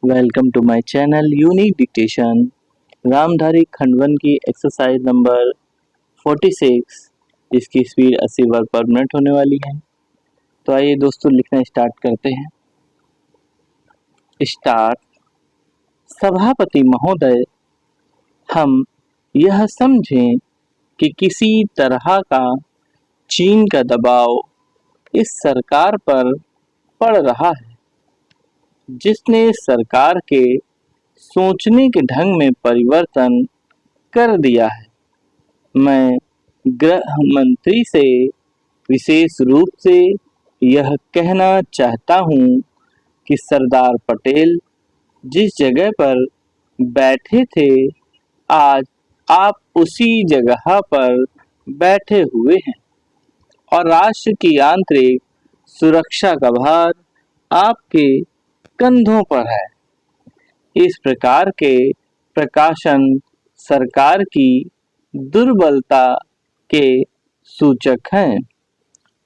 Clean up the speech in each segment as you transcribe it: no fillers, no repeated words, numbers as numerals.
Welcome to my channel unique dictation. Ramdhari Khandwan की exercise number 46 जिसकी speed 80 word पर minute होने वाली है। तो आइए दोस्तों लिखना स्टार्ट करते हैं। स्टार्ट। सभापति महोदय, हम यह समझें कि किसी तरह का चीन का दबाव इस सरकार पर पड़ रहा है, जिसने सरकार के सोचने के ढंग में परिवर्तन कर दिया है। मैं गृह मंत्री से विशेष रूप से यह कहना चाहता हूं कि सरदार पटेल जिस जगह पर बैठे थे, आज आप उसी जगह पर बैठे हुए हैं और राष्ट्र की आंतरिक सुरक्षा का भार आपके कंधों पर है। इस प्रकार के प्रकाशन सरकार की दुर्बलता के सूचक हैं।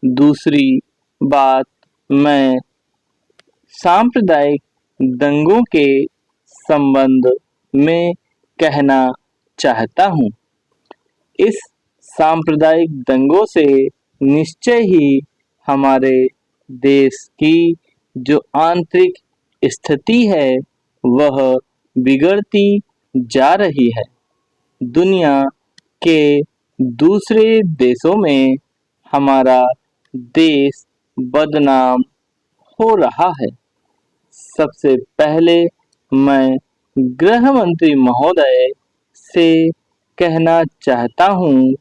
दूसरी बात, मैं सांप्रदायिक दंगों के संबंध में कहना चाहता हूं। इस सांप्रदायिक दंगों से निश्चय ही हमारे देश की जो आंतरिक स्थिति है वह बिगड़ती जा रही है। दुनिया के दूसरे देशों में हमारा देश बदनाम हो रहा है। सबसे पहले मैं गृह मंत्री महोदय से कहना चाहता हूं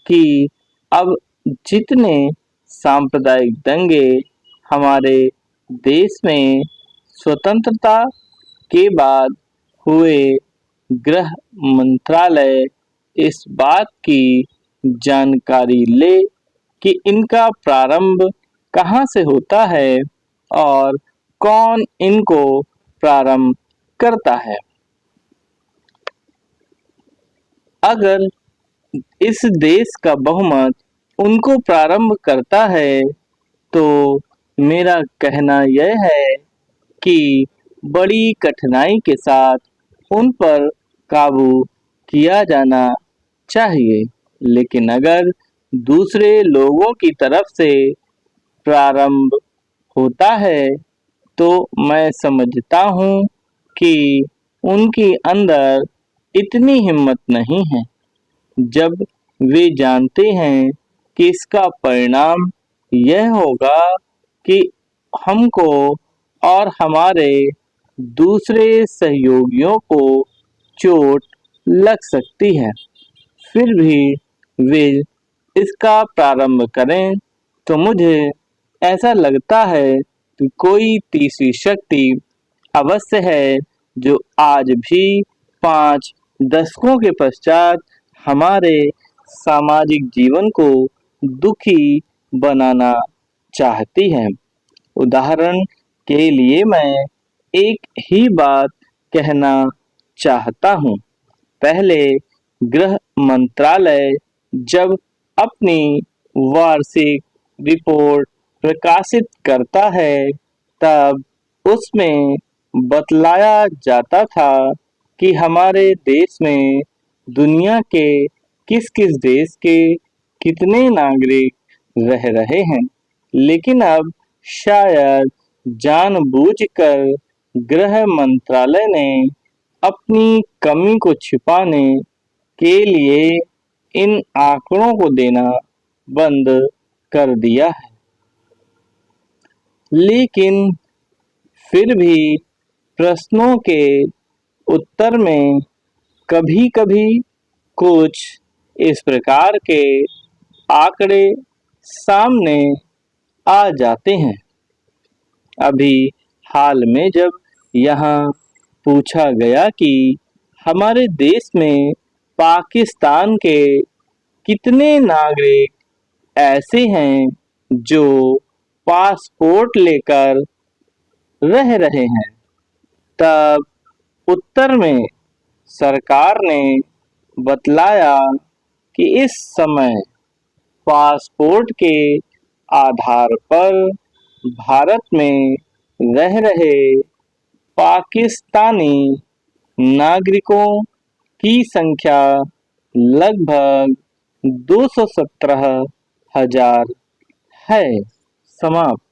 कि अब जितने सांप्रदायिक दंगे हमारे देश में स्वतंत्रता के बाद हुए, गृह मंत्रालय इस बात की जानकारी ले कि इनका प्रारंभ कहां से होता है और कौन इनको प्रारंभ करता है। अगर इस देश का बहुमत उनको प्रारंभ करता है तो मेरा कहना यह है कि बड़ी कठिनाई के साथ उन पर काबू किया जाना चाहिए। लेकिन अगर दूसरे लोगों की तरफ से प्रारंभ होता है तो मैं समझता हूँ कि उनके अंदर इतनी हिम्मत नहीं है। जब वे जानते हैं कि इसका परिणाम यह होगा कि हमको और हमारे दूसरे सहयोगियों को चोट लग सकती है, फिर भी वे इसका प्रारंभ करें, तो मुझे ऐसा लगता है कि कोई तीसरी शक्ति अवश्य है जो आज भी 5 दशकों के पश्चात हमारे सामाजिक जीवन को दुखी बनाना चाहती है। उदाहरण के लिए मैं एक ही बात कहना चाहता हूँ। पहले गृह मंत्रालय जब अपनी वार्षिक रिपोर्ट प्रकाशित करता है, तब उसमें बतलाया जाता था कि हमारे देश में दुनिया के किस किस देश के कितने नागरिक रह रहे हैं। लेकिन अब शायद जानबूझकर गृह मंत्रालय ने अपनी कमी को छिपाने के लिए इन आंकड़ों को देना बंद कर दिया है। लेकिन फिर भी प्रश्नों के उत्तर में कभी-कभी कुछ इस प्रकार के आंकड़े सामने आ जाते हैं। अभी हाल में जब यहाँ पूछा गया कि हमारे देश में पाकिस्तान के कितने नागरिक ऐसे हैं जो पासपोर्ट लेकर रह रहे हैं, तब उत्तर में सरकार ने बतलाया कि इस समय पासपोर्ट के आधार पर भारत में रह रहे पाकिस्तानी नागरिकों की संख्या लगभग 217,000 है। समाप्त।